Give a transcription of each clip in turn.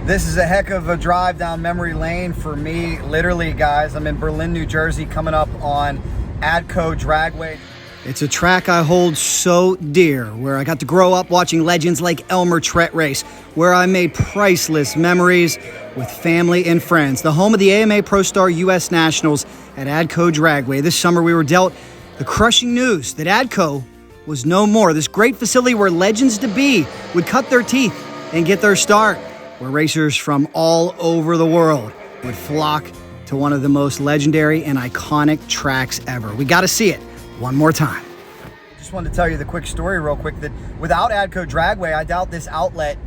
This is a heck of a drive down memory lane for me. Literally, guys, I'm in Berlin, New Jersey, coming up on ADCO Dragway. It's a track I hold so dear, where I got to grow up watching legends like Elmer Trett race, where I made priceless memories with family and friends. The home of the AMA Pro Star US Nationals at ADCO Dragway. This summer we were dealt the crushing news that ADCO was no more. This great facility where legends to be would cut their teeth and get their start, where racers from all over the world would flock to one of the most legendary and iconic tracks ever. We got to see it one more time. Just wanted to tell you the quick story real quick that without ADCO Dragway, I doubt this outlet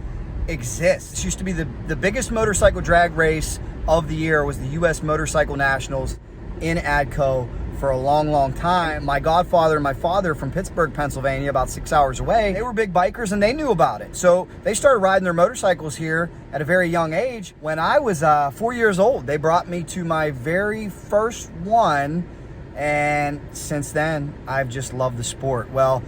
exists. This used to be the biggest motorcycle drag race of the year. Was the US Motorcycle Nationals in ADCO for a long, long time. My godfather and my father from Pittsburgh, Pennsylvania, about 6 hours away, they were big bikers and they knew about it. So they started riding their motorcycles here at a very young age. When I was 4 years old, they brought me to my very first one. And since then, I've just loved the sport. Well,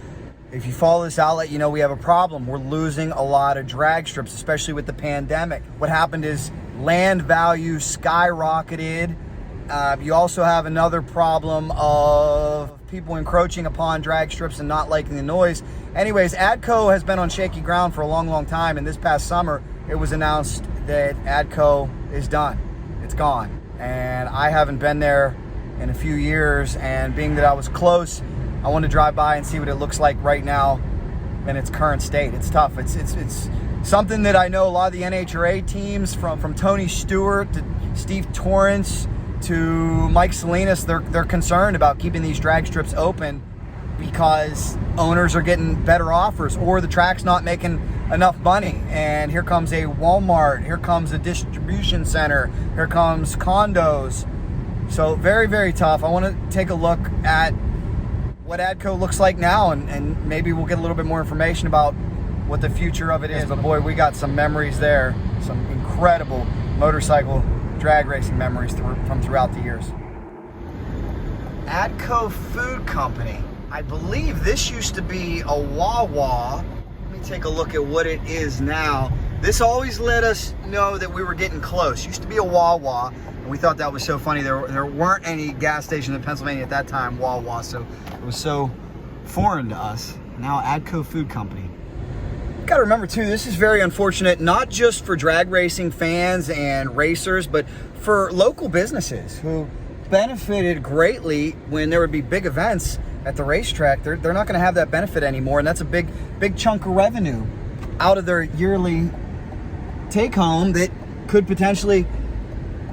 if you follow this outlet, you know we have a problem. We're losing a lot of drag strips, especially with the pandemic. What happened is land value skyrocketed. You also have another problem of people encroaching upon drag strips and not liking the noise. Anyways, ADCO has been on shaky ground for a long, long time. And this past summer, it was announced that ADCO is done. It's gone. And I haven't been there in a few years, and being that I was close, I want to drive by and see what it looks like right now in its current state. It's tough. It's something that I know a lot of the NHRA teams, from Tony Stewart to Steve Torrance to Mike Salinas, they're concerned about keeping these drag strips open because owners are getting better offers or the track's not making enough money. And here comes a Walmart, here comes a distribution center, here comes condos. So very, very tough. I want to take a look at what ADCO looks like now, and maybe we'll get a little bit more information about what the future of it is. But boy, we got some memories there, some incredible motorcycle drag racing memories from throughout the years. ADCO Food Company. I believe this used to be a Wawa. Let me take a look at what it is now. This always let us know that we were getting close. Used to be a Wawa. We thought that was so funny. There weren't any gas stations in Pennsylvania at that time, Wawa, so it was so foreign to us. Now ADCO Food Company. You gotta remember too, this is very unfortunate, not just for drag racing fans and racers, but for local businesses who benefited greatly when there would be big events at the racetrack. They're not gonna have that benefit anymore, and that's a big chunk of revenue out of their yearly take home that could potentially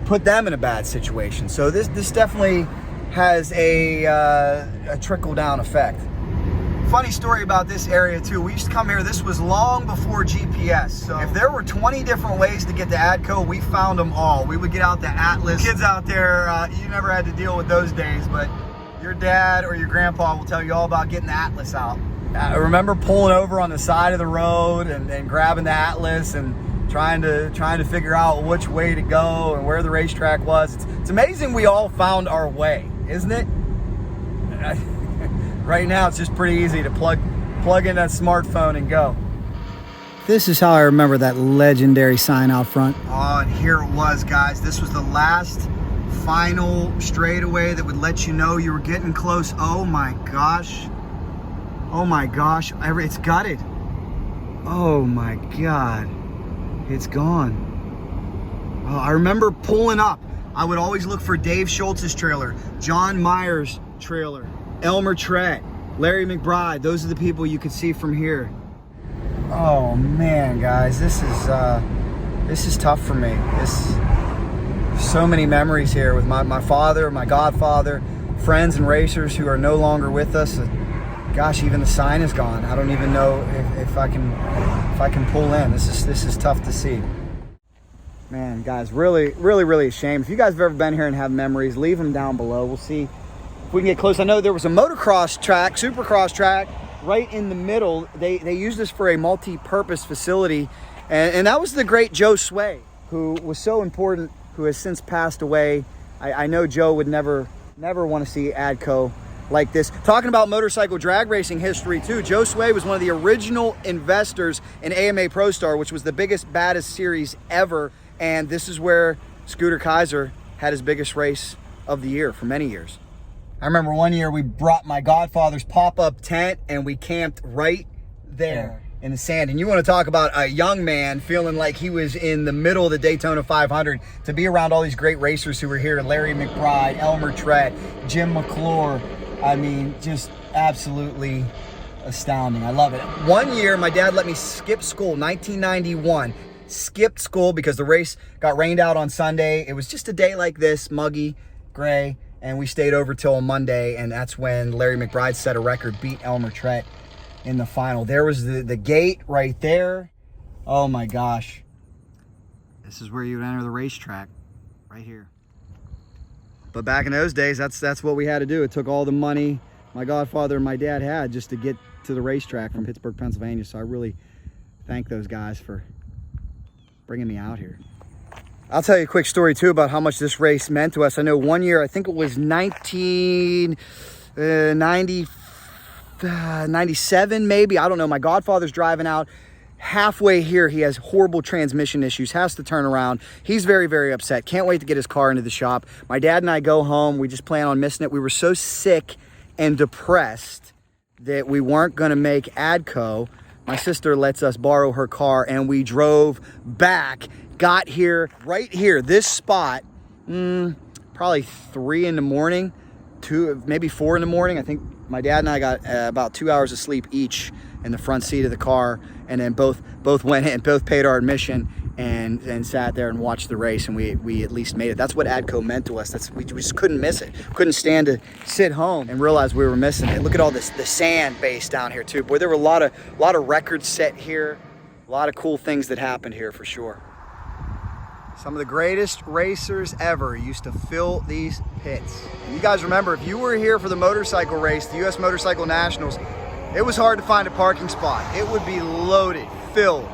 put them in a bad situation. So this definitely has a trickle-down effect. Funny story about this area too. We used to come here, this was long before GPS. So if there were 20 different ways to get to ADCO, we found them all. We would get out the Atlas. Kids out there, you never had to deal with those days, but your dad or your grandpa will tell you all about getting the Atlas out. I remember pulling over on the side of the road and grabbing the Atlas and trying to figure out which way to go and where the racetrack was. It's amazing we all found our way, isn't it? Right now it's just pretty easy to plug in that smartphone and go. This is how I remember that legendary sign out front. Oh, and here it was, guys. This was the last final straightaway that would let you know you were getting close. Oh my gosh. Oh my gosh. It's gutted. Oh my God. It's gone. Oh, I remember pulling up. I would always look for Dave Schultz's trailer, John Myers' trailer, Elmer Trett, Larry McBride. Those are the people you could see from here. Oh man, guys, this is tough for me. So many memories here with my father, my godfather, friends and racers who are no longer with us. Gosh, even the sign is gone. I don't even know if I can pull in. This is tough to see. Man, guys, really a shame. If you guys have ever been here and have memories, leave them down below. We'll see if we can get close. I know there was a motocross track, supercross track, right in the middle. They used this for a multi-purpose facility, and that was the great Joe Sway, who was so important, who has since passed away. I know Joe would never want to see ADCO like this. Talking about motorcycle drag racing history too, Joe Sway was one of the original investors in AMA Pro Star, which was the biggest, baddest series ever. And this is where Scooter Kaiser had his biggest race of the year for many years. I remember one year we brought my godfather's pop-up tent and we camped right there in the sand. And you want to talk about a young man feeling like he was in the middle of the Daytona 500, to be around all these great racers who were here: Larry McBride, Elmer Trett, Jim McClure. I mean, just absolutely astounding. I love it. One year, my dad let me skip school, 1991. Skipped school because the race got rained out on Sunday. It was just a day like this, muggy, gray, and we stayed over till Monday, and that's when Larry McBride set a record, beat Elmer Trett in the final. There was the gate right there. Oh my gosh. This is where you would enter the racetrack, right here. But back in those days, that's what we had to do. It took all the money my godfather and my dad had just to get to the racetrack from Pittsburgh, Pennsylvania. So I really thank those guys for bringing me out here. I'll tell you a quick story too about how much this race meant to us. I know one year, I think it was 1997 maybe, I don't know. My godfather's driving out. Halfway here, he has horrible transmission issues, has to turn around. He's very, very upset. Can't wait to get his car into the shop. My dad and I go home. We just plan on missing it. We were so sick and depressed that we weren't going to make ADCO. My sister lets us borrow her car, and we drove back, got here, right here, this spot, probably 3 in the morning, maybe 4 in the morning. I think my dad and I got about 2 hours of sleep each in the front seat of the car, and then both went in, both paid our admission, and sat there and watched the race, and we at least made it. That's what ADCO meant to us. We just couldn't miss it. Couldn't stand to sit home and realize we were missing it. Look at all the sand base down here too. Boy, there were a lot of records set here, a lot of cool things that happened here for sure. Some of the greatest racers ever used to fill these pits. And you guys remember, if you were here for the motorcycle race, the US Motorcycle Nationals, it was hard to find a parking spot. It would be loaded, filled.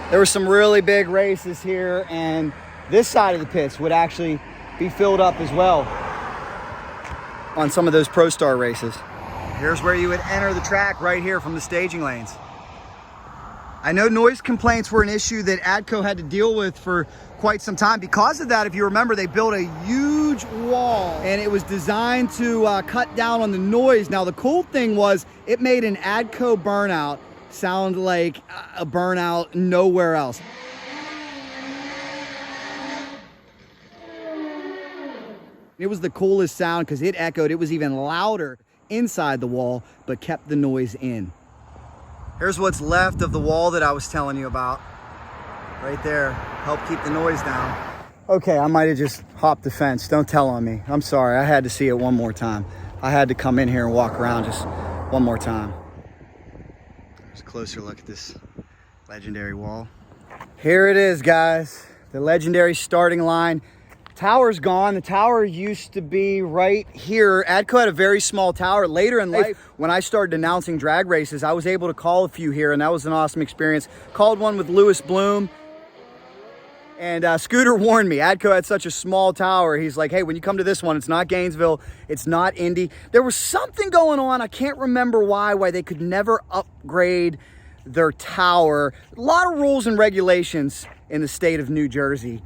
There were some really big races here, and this side of the pits would actually be filled up as well on some of those Pro Star races. Here's where you would enter the track, right here from the staging lanes. I know noise complaints were an issue that ADCO had to deal with for quite some time. Because of that, if you remember, they built a huge wall, and it was designed to cut down on the noise. Now, the cool thing was it made an ADCO burnout sound like a burnout nowhere else. It was the coolest sound because it echoed. It was even louder inside the wall, but kept the noise in. Here's what's left of the wall that I was telling you about. Right there, help keep the noise down. Okay, I might have just hopped the fence. Don't tell on me. I'm sorry, I had to see it one more time. I had to come in here and walk around just one more time. There's a closer look at this legendary wall. Here it is, guys. The legendary starting line. Tower's gone. The tower used to be right here. ADCO had a very small tower. Later in life, when I started announcing drag races, I was able to call a few here, and that was an awesome experience. Called one with Lewis Bloom. And Scooter warned me, ADCO had such a small tower. He's like, hey, when you come to this one, it's not Gainesville, it's not Indy. There was something going on. I can't remember why they could never upgrade their tower. A lot of rules and regulations in the state of New Jersey.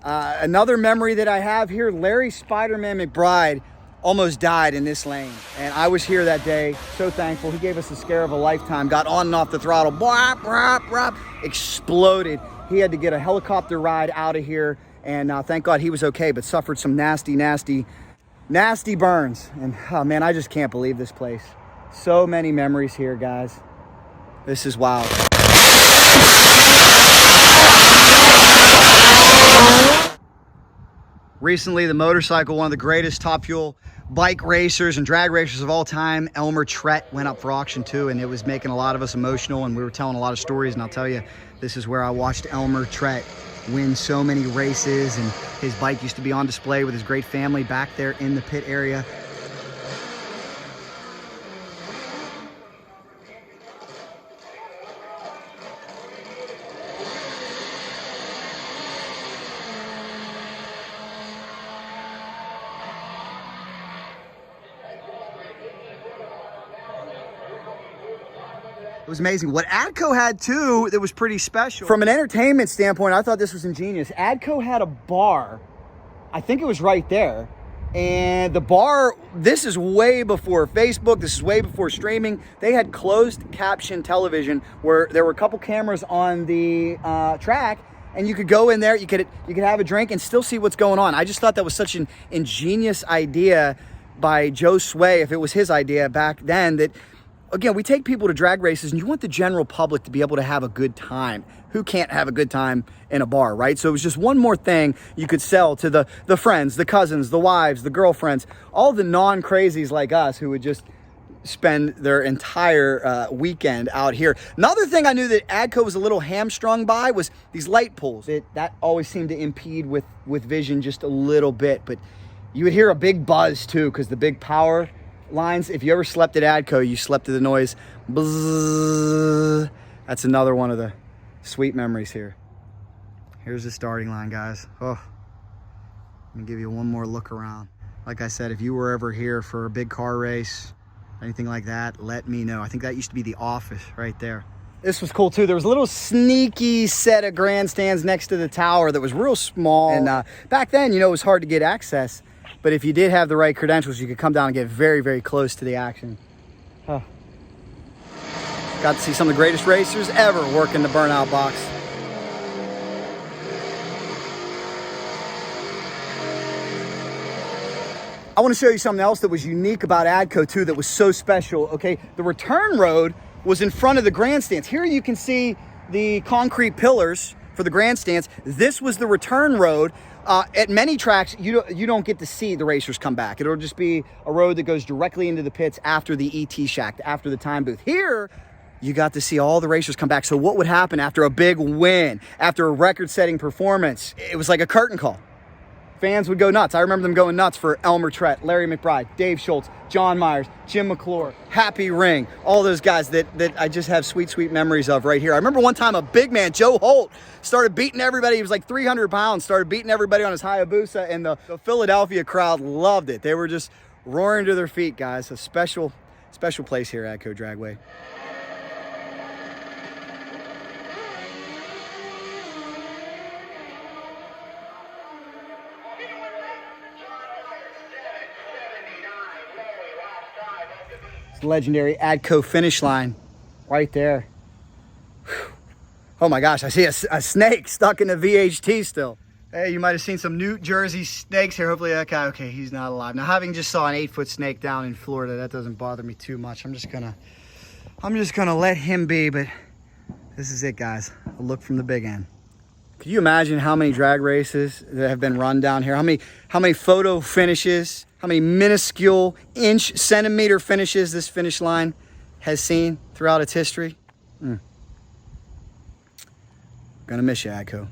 Another memory that I have here, Larry Spider-Man McBride almost died in this lane. And I was here that day, so thankful. He gave us the scare of a lifetime, got on and off the throttle, blah, blah, blah, exploded. He had to get a helicopter ride out of here, and thank God he was okay, but suffered some nasty, nasty, nasty burns. And oh man, I just can't believe this place. So many memories here, guys. This is wild. Recently, the motorcycle, one of the greatest Top Fuel bike racers and drag racers of all time, Elmer Trett, went up for auction too, and it was making a lot of us emotional, and we were telling a lot of stories. And I'll tell you, this is where I watched Elmer Trett win so many races, and his bike used to be on display with his great family back there in the pit area. It was amazing. What ADCO had too that was pretty special. From an entertainment standpoint, I thought this was ingenious. ADCO had a bar. I think it was right there. And the bar, this is way before Facebook. This is way before streaming. They had closed caption television where there were a couple cameras on the track, and you could go in there, you could have a drink and still see what's going on. I just thought that was such an ingenious idea by Joe Sway, if it was his idea back then, that again, we take people to drag races and you want the general public to be able to have a good time. Who can't have a good time in a bar, right? So it was just one more thing you could sell to the friends, the cousins, the wives, the girlfriends, all the non-crazies like us who would just spend their entire weekend out here. Another thing I knew that ADCO was a little hamstrung by was these light poles. That always seemed to impede with vision just a little bit, but you would hear a big buzz too because the big power lines. If you ever slept at ADCO, you slept to the noise. Bzzz. That's another one of the sweet memories here. Here's the starting line, guys. Oh, let me give you one more look around. Like I said, if you were ever here for a big car race, anything like that, let me know. I think that used to be the office right there. This was cool too. There was a little sneaky set of grandstands next to the tower that was real small. And back then, you know, it was hard to get access. But if you did have the right credentials, you could come down and get very, very close to the action. Huh. Got to see some of the greatest racers ever work in the burnout box. I want to show you something else that was unique about ADCO too, that was so special, okay? The return road was in front of the grandstands. Here you can see the concrete pillars for the grandstands. This was the return road. At many tracks, you don't get to see the racers come back. It'll just be a road that goes directly into the pits after the ET shack, after the time booth. Here, you got to see all the racers come back. So what would happen after a big win, after a record-setting performance? It was like a curtain call. Fans would go nuts. I remember them going nuts for Elmer Trett, Larry McBride, Dave Schultz, John Myers, Jim McClure, Happy Ring, all those guys that I just have sweet, sweet memories of right here. I remember one time a big man, Joe Holt, started beating everybody. He was like 300 pounds, started beating everybody on his Hayabusa, and the Philadelphia crowd loved it. They were just roaring to their feet, guys. A special, special place here at ADCO Dragway. Legendary ADCO finish line right there. Whew. Oh my gosh, I see a snake stuck in the VHT still. Hey, you might have seen some New Jersey snakes here. Hopefully that guy, okay, he's not alive. Now, having just saw an 8-foot snake down in Florida, that doesn't bother me too much. I'm just gonna let him be, but this is it, guys. A look from the big end. Can you imagine how many drag races that have been run down here? How many photo finishes, how many minuscule centimeter finishes this finish line has seen throughout its history? Gonna miss you, ADCO.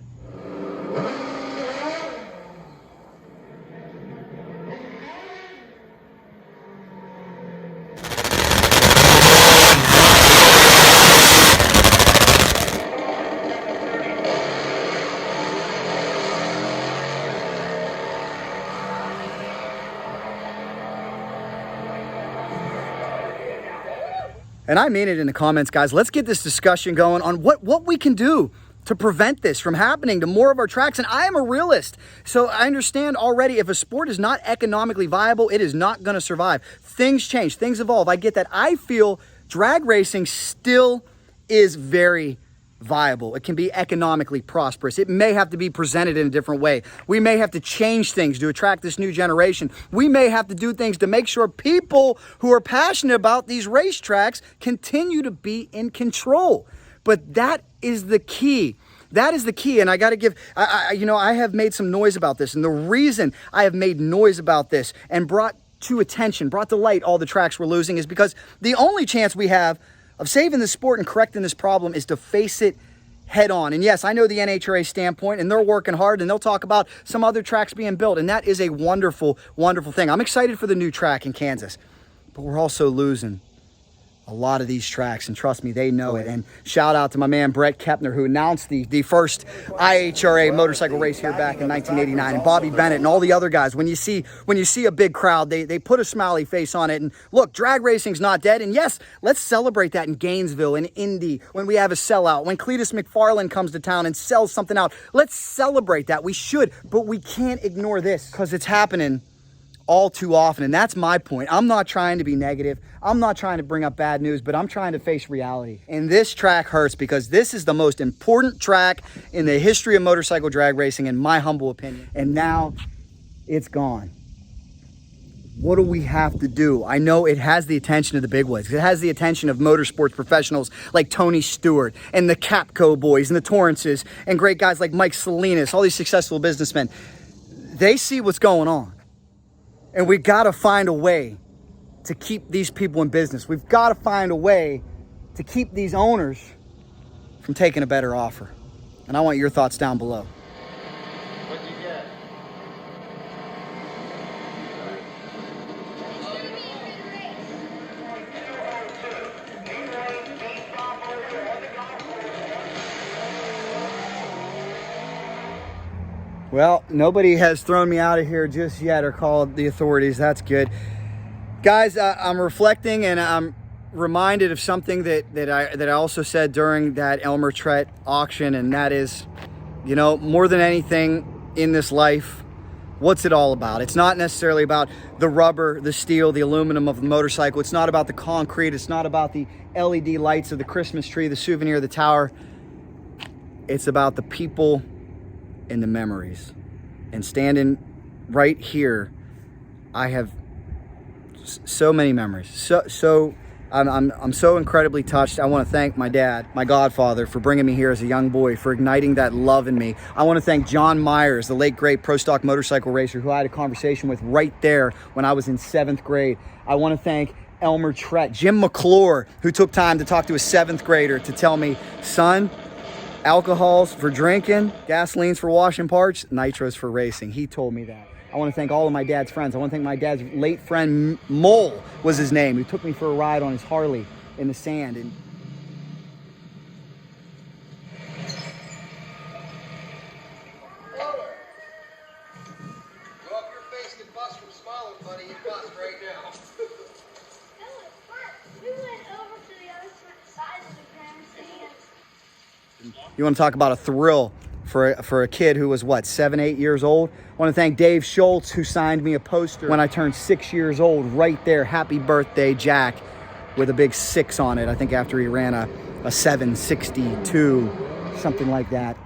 And I mean it in the comments, guys. Let's get this discussion going on what we can do to prevent this from happening to more of our tracks. And I am a realist, so I understand already if a sport is not economically viable, it is not going to survive. Things change, things evolve. I get that. I feel drag racing still is very viable. It can be economically prosperous. It may have to be presented in a different way. We may have to change things to attract this new generation. We may have to do things to make sure people who are passionate about these racetracks continue to be in control. But that is the key. That is the key. And I got to give, I have made some noise about this. And the reason I have made noise about this and brought to light all the tracks we're losing is because the only chance we have of saving the sport and correcting this problem is to face it head on. And yes, I know the NHRA standpoint, and they're working hard, and they'll talk about some other tracks being built, and that is a wonderful, wonderful thing. I'm excited for the new track in Kansas, but we're also losing a lot of these tracks, and trust me, they know it. And shout out to my man Brett Kepner, who announced the first IHRA motorcycle race here back in 1989, and Bobby Bennett and all the other guys. When you see a big crowd, they put a smiley face on it. And look, drag racing's not dead. And yes, let's celebrate that in Gainesville, in Indy, when we have a sellout, when Cletus McFarland comes to town and sells something out. Let's celebrate that. We should, but we can't ignore this because it's happening all too often. And that's my point. I'm not trying to be negative. I'm not trying to bring up bad news, but I'm trying to face reality. And this track hurts because this is the most important track in the history of motorcycle drag racing, in my humble opinion. And now it's gone. What do we have to do? I know it has the attention of the big wigs. It has the attention of motorsports professionals like Tony Stewart and the Capco boys and the Torrances and great guys like Mike Salinas, all these successful businessmen. They see what's going on. And we got to find a way to keep these people in business. We've got to find a way to keep these owners from taking a better offer. And I want your thoughts down below. What'd you get? Well, nobody has thrown me out of here just yet or called the authorities. That's good. Guys, I'm reflecting and I'm reminded of something that I also said during that Elmer Trett auction, and that is, you know, more than anything in this life, what's it all about? It's not necessarily about the rubber, the steel, the aluminum of the motorcycle. It's not about the concrete. It's not about the LED lights of the Christmas tree, the souvenir, the tower. It's about the people and the memories. And standing right here, I have so many memories. I'm so incredibly touched. I want to thank my dad, my godfather, for bringing me here as a young boy, for igniting that love in me. I want to thank John Myers, the late great pro stock motorcycle racer who I had a conversation with right there when I was in 7th grade. I want to thank Elmer Trett, Jim McClure, who took time to talk to a 7th grader to tell me, son, alcohol's for drinking, gasoline's for washing parts, nitro's for racing. He told me that. I want to thank all of my dad's friends. I want to thank my dad's late friend, Mole was his name, who took me for a ride on his Harley in the sand. And Go up your face, get bust from smiling, buddy. You bust right now. We went over to the other side of the grandstand. you want to talk about a thrill for a kid who was, what, 7, 8 years old? I want to thank Dave Schultz, who signed me a poster when I turned 6 years old, right there, happy birthday, Jack, with a big 6 on it, I think after he ran a 7:62, something like that.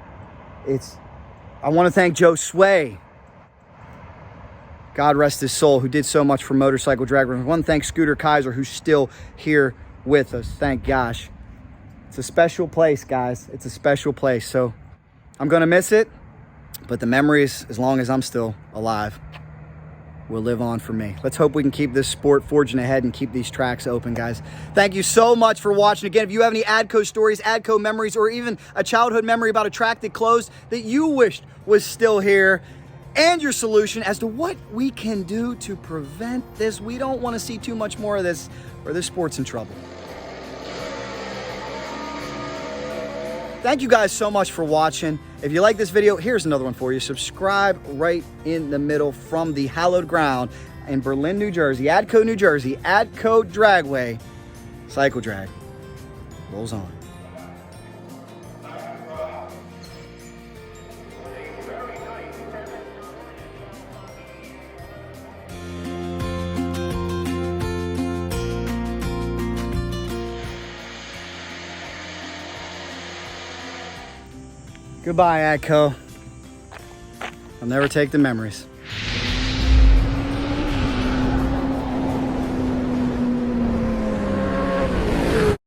I want to thank Joe Sway, God rest his soul, who did so much for motorcycle drag racing. I want to thank Scooter Kaiser, who's still here with us, thank gosh. It's a special place, guys. It's a special place. So I'm going to miss it, but the memories, as long as I'm still alive, will live on for me. Let's hope we can keep this sport forging ahead and keep these tracks open, guys. Thank you so much for watching. Again, if you have any ADCO stories, ADCO memories, or even a childhood memory about a track that closed that you wished was still here, and your solution as to what we can do to prevent this. We don't want to see too much more of this, or this sport's in trouble. Thank you guys so much for watching. If you like this video, here's another one for you. Subscribe right in the middle from the hallowed ground in Berlin, New Jersey, ADCO, New Jersey, ADCO Dragway. Cycle Drag rolls on. Goodbye, ADCO. I'll never take the memories.